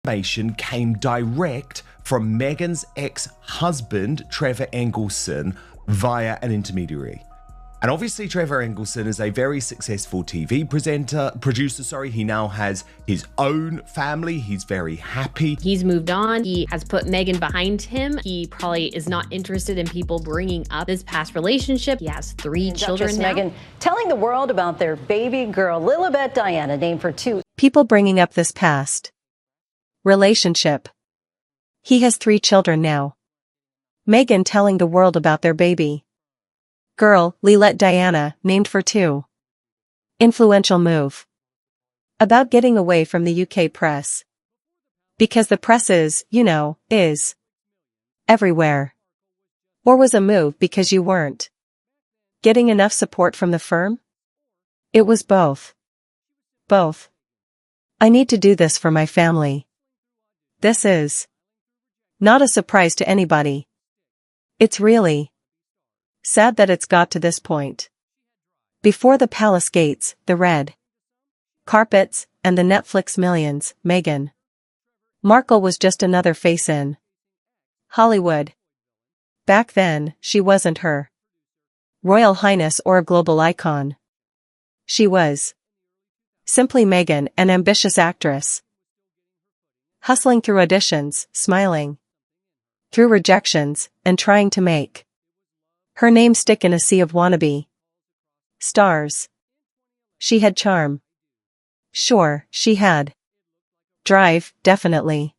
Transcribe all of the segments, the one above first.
information came direct from Meghan's ex-husband, Trevor Engelson, via an intermediary. And obviously Trevor Engelson is a very successful TV producer. He now has his own family. He's very happy. He's moved on. He has put Meghan behind him. He probably is not interested in people bringing up his past relationship. He has 3 children now. Meghan telling the world about their baby girl, Lilibet Diana, named for 2 people bringing up this past relationship. He has 3 children now. Meghan telling the world about their baby girl, Lilibet Diana, named for 2. Influential move. About getting away from the UK press. Because the press is, is everywhere. Or was a move because you weren't getting enough support from the firm? It was both. Both. I need to do this for my family. This is not a surprise to anybody. It's really sad that it's got to this point. Before the palace gates, the red carpets, and the Netflix millions, Meghan Markle was just another face in Hollywood. Back then, she wasn't her Royal Highness or a global icon. She was simply Meghan, an ambitious actress. Hustling through auditions, smiling through rejections, and trying to make her name stick in a sea of wannabe stars. She had charm. Sure, she had drive, definitely.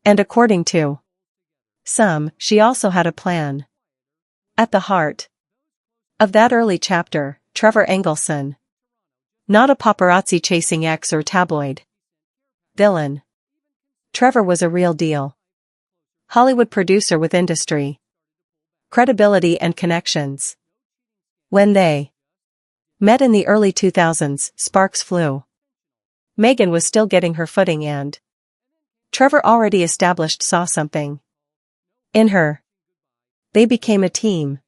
And according to some, she also had a plan. At the heart of that early chapter, Trevor Engelson. Not a paparazzi-chasing ex or tabloid villain. Trevor was a real deal. Hollywood producer with industry credibility and connections. When they met in the early 2000s, sparks flew. Meghan was still getting her footing and Trevor already established saw something in her. They became a team.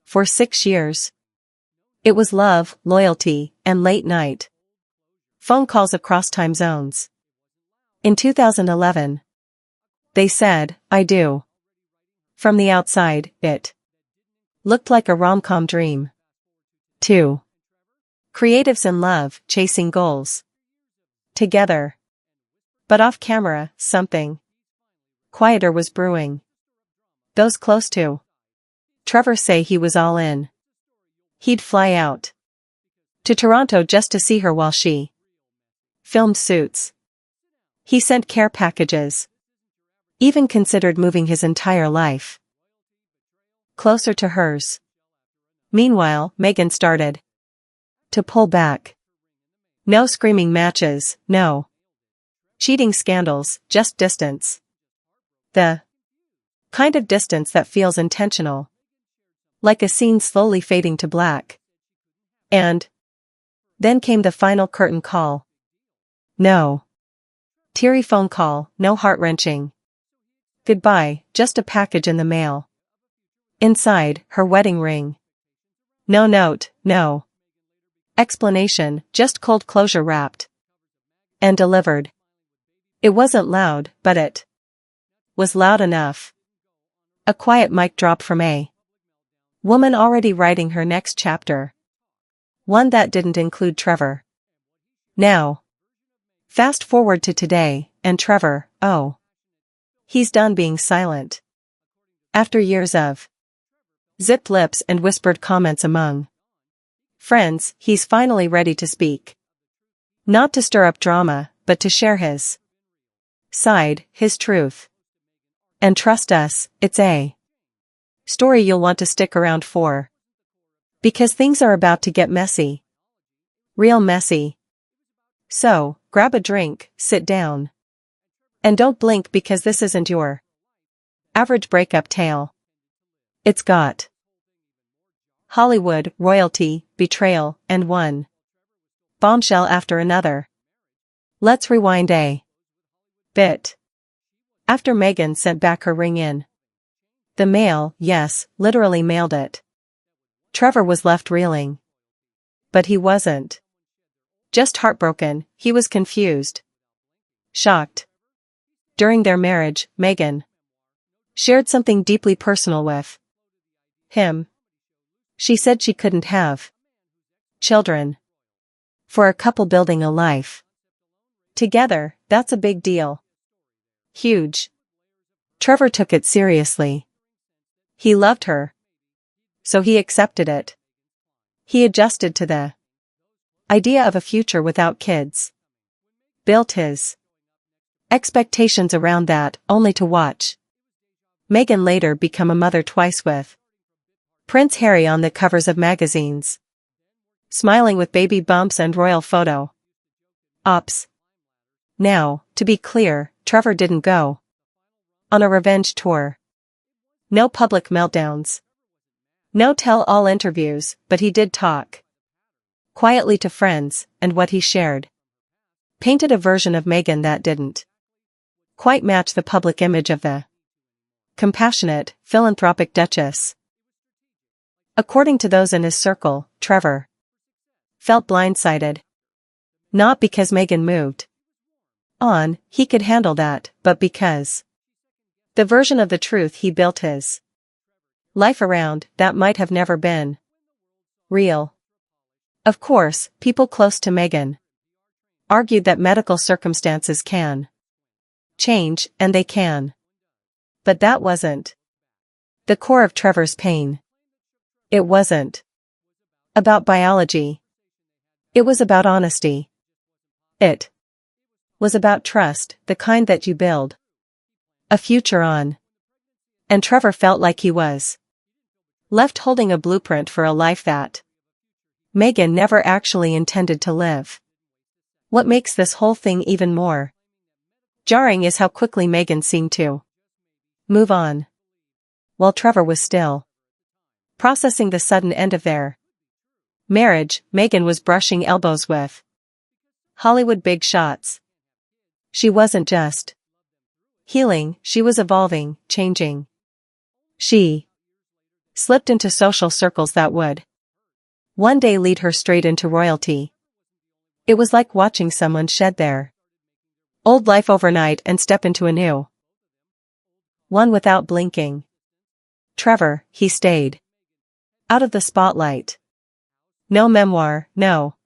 For 6 years. It was love, loyalty, and late night phone calls across time zones. In 2011, they said, I do. From the outside, it looked like a rom-com dream. 2. Creatives in love, chasing goals together. But off camera, something quieter was brewing. Those close to Trevor say he was all in. He'd fly out to Toronto just to see her while she filmed suits. He sent care packages. Even considered moving his entire life closer to hers. Meanwhile, Meghan started to pull back. No screaming matches, no cheating scandals, just distance. The kind of distance that feels intentional. Like a scene slowly fading to black. And then came the final curtain call. No teary phone call, no heart-wrenching goodbye, just a package in the mail. Inside, her wedding ring. No note, no explanation, just cold closure wrapped and delivered. It wasn't loud, but it was loud enough. A quiet mic drop from a woman already writing her next chapter. One that didn't include Trevor. Now, fast forward to today, and Trevor, oh. He's done being silent. After years of zipped lips and whispered comments among friends, he's finally ready to speak. Not to stir up drama, but to share his side, his truth. And trust us, it's a story you'll want to stick around for. Because things are about to get messy. Real messy. So, grab a drink, sit down. And don't blink because this isn't your average breakup tale. It's got Hollywood, royalty, betrayal, and one bombshell after another. Let's rewind a bit. After Meghan sent back her ring in the mail, yes, literally mailed it. Trevor was left reeling. But he wasn't just heartbroken, he was confused. Shocked. During their marriage, Meghan shared something deeply personal with him. She said she couldn't have children for a couple building a life together. That's a big deal. Huge. Trevor took it seriously. He loved her, so he accepted it. He adjusted to the idea of a future without kids. Built his expectations around that, only to watch Meghan later become a mother twice with Prince Harry on the covers of magazines, smiling with baby bumps and royal photo ops. Now, to be clear, Trevor didn't go on a revenge tour. No public meltdowns. No tell-all interviews, but he did talk quietly to friends, and what he shared painted a version of Meghan that didn't quite match the public image of the compassionate, philanthropic Duchess. According to those in his circle, Trevor felt blindsided. Not because Meghan moved on, he could handle that, but because the version of the truth he built his life around, that might have never been real. Of course, people close to Meghan argued that medical circumstances can change, and they can. But that wasn't the core of Trevor's pain. It wasn't about biology. It was about honesty. It was about trust, the kind that you build a future on. And Trevor felt like he was left holding a blueprint for a life that Meghan never actually intended to live. What makes this whole thing even more jarring is how quickly Meghan seemed to move on, while Trevor was still processing the sudden end of their marriage. Meghan was brushing elbows with Hollywood big shots. She wasn't just healing, she was evolving, changing. She slipped into social circles that would one day lead her straight into royalty. It was like watching someone shed their old life overnight and step into a new one without blinking. Trevor, he stayed out of the spotlight. No memoir, no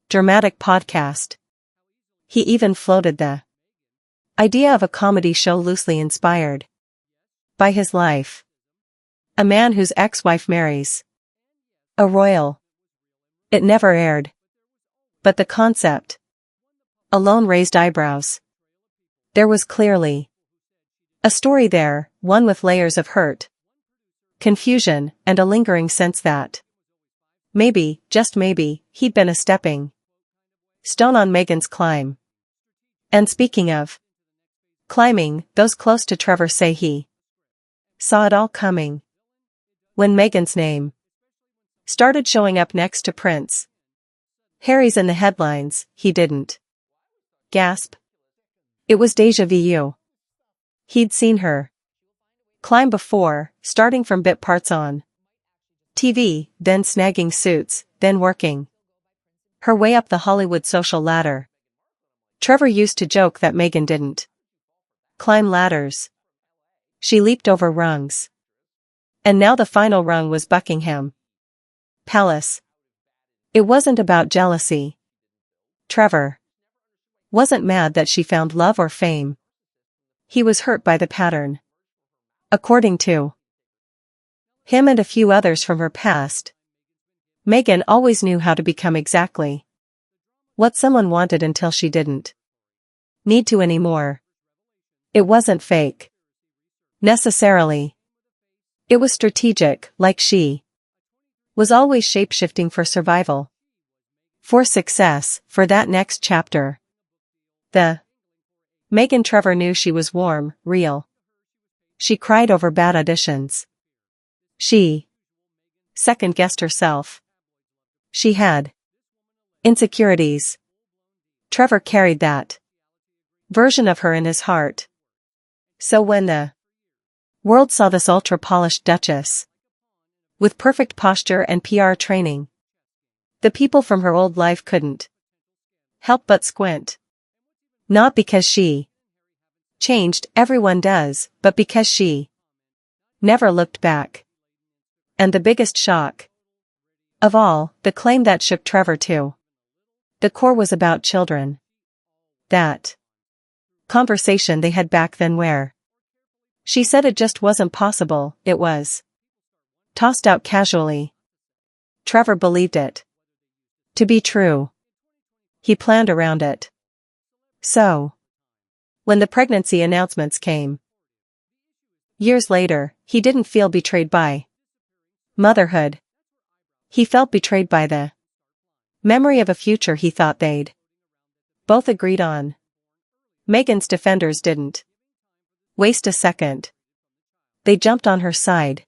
dramatic podcast. He even floated the idea of a comedy show loosely inspired by his life. A man whose ex-wife marries a royal. It never aired. But the concept alone raised eyebrows. There was clearly a story there, one with layers of hurt, confusion, and a lingering sense that maybe, just maybe, he'd been a stepping stone on Meghan's climb. And speaking of climbing, those close to Trevor say he saw it all coming. When Meghan's name started showing up next to Prince Harry's in the headlines, he didn't gasp. It was déjà vu. He'd seen her climb before, starting from bit parts on TV, then snagging suits, then working her way up the Hollywood social ladder. Trevor used to joke that Meghan didn't climb ladders. She leaped over rungs. And now the final rung was Buckingham Palace. It wasn't about jealousy. Trevor wasn't mad that she found love or fame. He was hurt by the pattern. According to him and a few others from her past, Meghan always knew how to become exactly what someone wanted until she didn't need to anymore. It wasn't fake necessarily. It was strategic, like she was always shape-shifting for survival, for success, for that next chapter. The Meghan Trevor knew she was warm, real. She cried over bad auditions. She second-guessed herself. She had insecurities. Trevor carried that version of her in his heart. So when the world saw this ultra-polished Duchess with perfect posture and PR training, the people from her old life couldn't help but squint. Not because she Changed, everyone does, but because she never looked back. And the biggest shock of all, the claim that shook Trevor to the core was about children. That conversation they had back then where she said it just wasn't possible, it was tossed out casually. Trevor believed it to be true. He planned around it. So, when the pregnancy announcements came years later, he didn't feel betrayed by motherhood. He felt betrayed by the memory of a future he thought they'd both agreed on. Meghan's defenders didn't waste a second. They jumped on her side,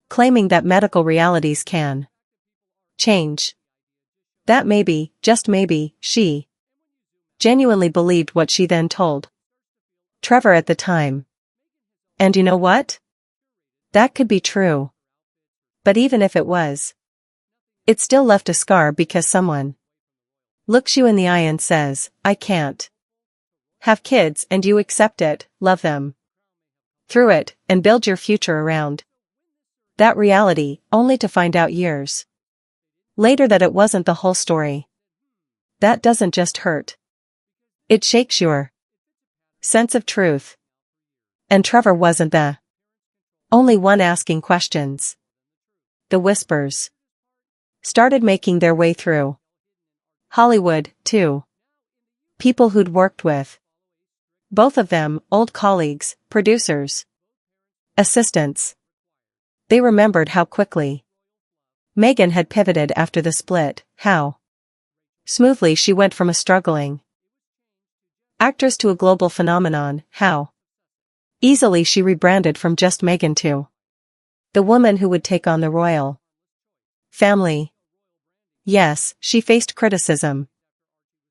claiming that medical realities can change. That maybe, just maybe, she genuinely believed what she then told Trevor at the time. And you know what? That could be true. But even if it was, it still left a scar because someone looks you in the eye and says, I can't have kids, and you accept it, love them through it, and build your future around that reality, only to find out years later that it wasn't the whole story. That doesn't just hurt. It shakes your sense of truth. And Trevor wasn't the only one asking questions. The whispers started making their way through Hollywood, too. People who'd worked with both of them, old colleagues, producers, assistants. They remembered how quickly Meghan had pivoted after the split, how smoothly she went from a struggling actress to a global phenomenon, how easily she rebranded from just Meghan to the woman who would take on the royal family. Yes, she faced criticism.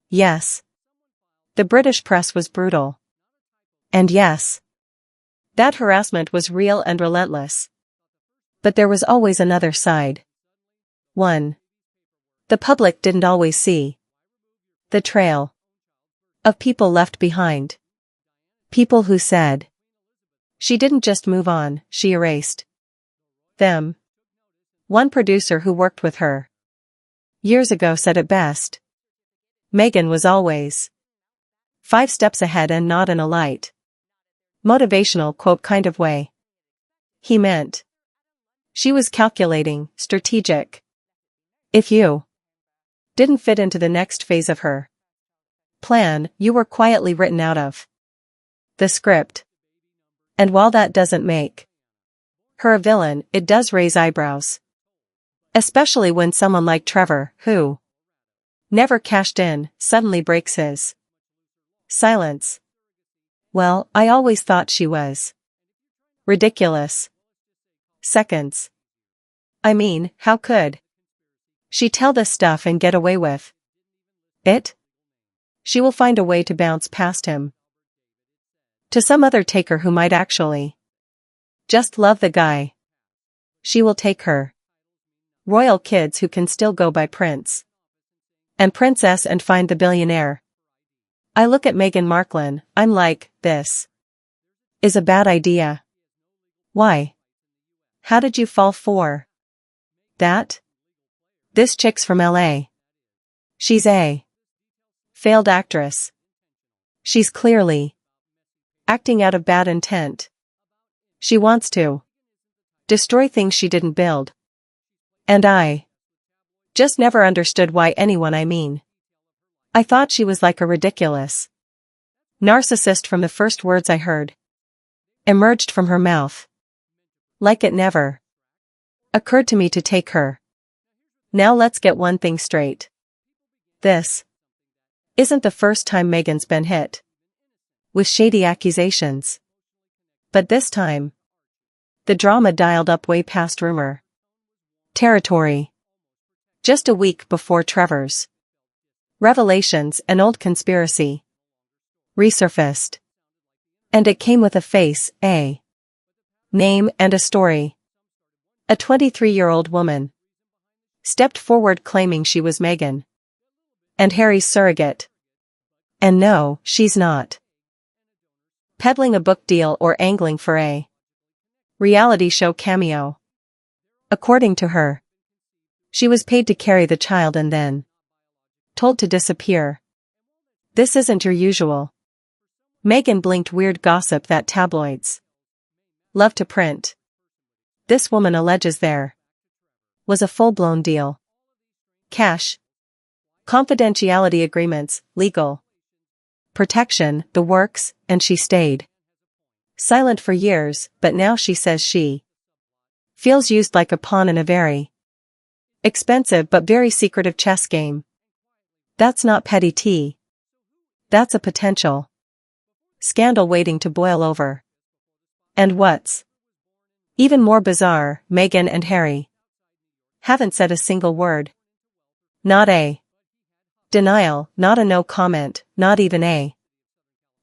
Yes, the British press was brutal. And yes, that harassment was real and relentless. But there was always another side. One the public didn't always see. The trail of people left behind. People who said she didn't just move on, she erased them. One producer who worked with her years ago said it best. Meghan was always 5 steps ahead, and not in a light, motivational quote kind of way. He meant she was calculating, strategic. If you didn't fit into the next phase of her plan, you were quietly written out of the script. And while that doesn't make her a villain, it does raise eyebrows. Especially when someone like Trevor, who never cashed in, suddenly breaks his silence. Well, I always thought she was ridiculous. Seconds. I mean, how could she tell this stuff and get away with it? She will find a way to bounce past him to some other taker who might actually just love the guy. She will take her royal kids who can still go by prince and princess and find the billionaire. I look at Meghan Markle, I'm like, this is a bad idea. Why? How did you fall for that? This chick's from LA. She's a failed actress. She's clearly acting out of bad intent. She wants to destroy things she didn't build. And I just never understood why anyone, I thought she was like a ridiculous narcissist from the first words I heard emerged from her mouth. Like it never occurred to me to take her. Now let's get one thing straight. This isn't the first time Meghan's been hit with shady accusations. But this time, the drama dialed up way past rumor territory. Just a week before Trevor's revelations, an old conspiracy resurfaced. And it came with a face, a name, and a story. A 23-year-old woman stepped forward claiming she was Meghan and Harry's surrogate. And no, she's not. peddling a book deal or angling for a reality show cameo. According to her, she was paid to carry the child and then told to disappear. This isn't your usual. Meghan blinked weird gossip that tabloids love to print. This woman alleges there was a full-blown deal. Cash, confidentiality agreements, legal protection, the works, and she stayed silent for years, but now she says she feels used like a pawn in a very expensive but very secretive chess game. That's not petty tea. That's a potential scandal waiting to boil over. And what's even more bizarre, Meghan and Harry haven't said a single word. Not a denial, not a no comment, not even a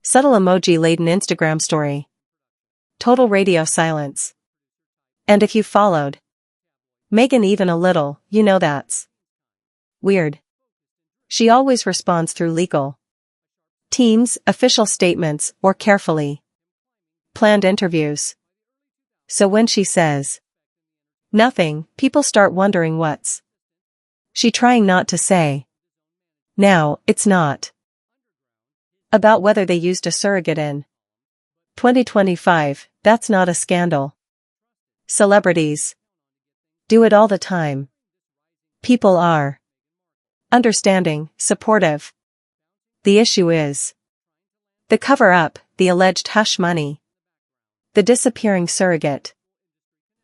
subtle emoji-laden Instagram story. Total radio silence. And if you followed Meghan even a little, you know that's weird. She always responds through legal teams, official statements, or carefully planned interviews. So when she says nothing, people start wondering what's she trying not to say. Now, it's not about whether they used a surrogate in 2025, that's not a scandal. Celebrities do it all the time. People are understanding, supportive. The issue is the cover-up, the alleged hush money, the disappearing surrogate.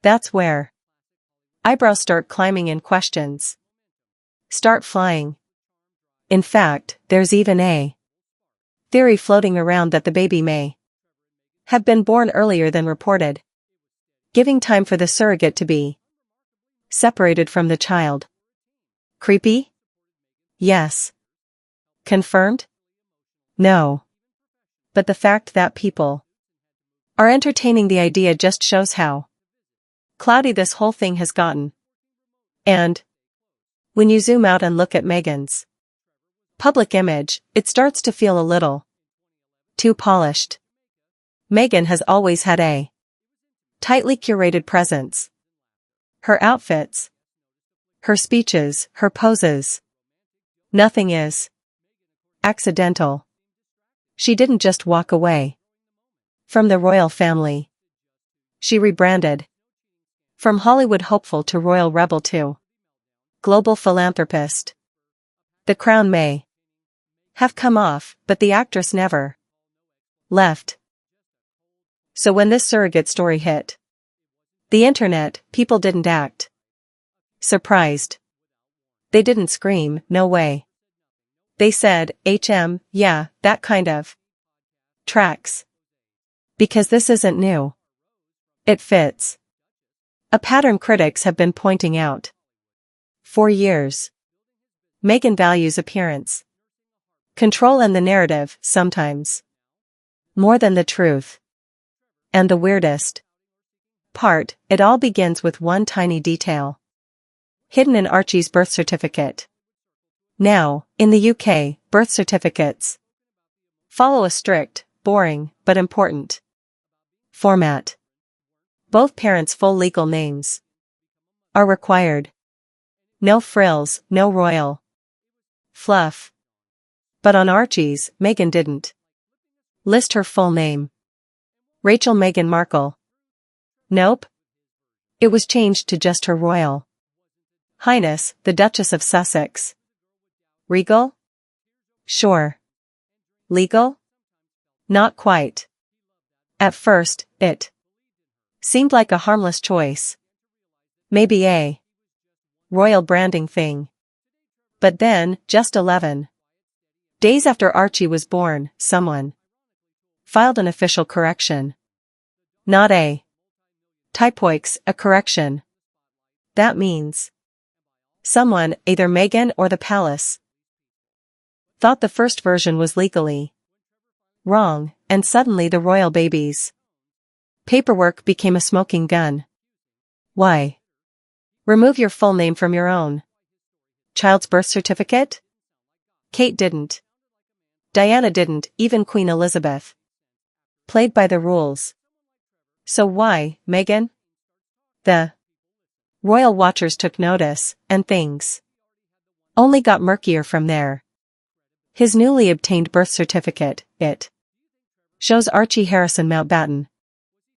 That's where eyebrows start climbing and questions start flying. In fact, there's even a theory floating around that the baby may have been born earlier than reported, giving time for the surrogate to be separated from the child. Creepy? Yes. Confirmed? No. But the fact that people are entertaining the idea just shows how cloudy this whole thing has gotten. And when you zoom out and look at Meghan's public image, it starts to feel a little too polished. Meghan has always had a tightly curated presence. Her outfits, her speeches, her poses. Nothing is accidental. She didn't just walk away from the royal family. She rebranded from Hollywood hopeful to royal rebel to global philanthropist. The crown may have come off, but the actress never left. So when this surrogate story hit the internet, people didn't act surprised. They didn't scream, no way. They said, yeah, that kind of tracks. Because this isn't new. It fits a pattern critics have been pointing out for years. Meghan values appearance, control, and the narrative, sometimes more than the truth. And the weirdest part, it all begins with one tiny detail hidden in Archie's birth certificate. Now, in the UK, birth certificates follow a strict, boring, but important format. Both parents' full legal names are required. No frills, no royal fluff. But on Archie's, Meghan didn't list her full name. Rachel Meghan Markle. Nope. It was changed to just her Royal Highness, the Duchess of Sussex. Regal? Sure. Legal? Not quite. At first, it seemed like a harmless choice. Maybe a royal branding thing. But then, just 11 days after Archie was born, someone filed an official correction. Not a typoix, a correction. That means someone, either Meghan or the palace, thought the first version was legally wrong, and suddenly the royal baby's paperwork became a smoking gun. Why? Remove your full name from your own child's birth certificate? Kate didn't. Diana didn't, even Queen Elizabeth Played by the rules. So why, Meghan? The royal watchers took notice, and things only got murkier from there. His newly obtained birth certificate, it shows Archie Harrison Mountbatten,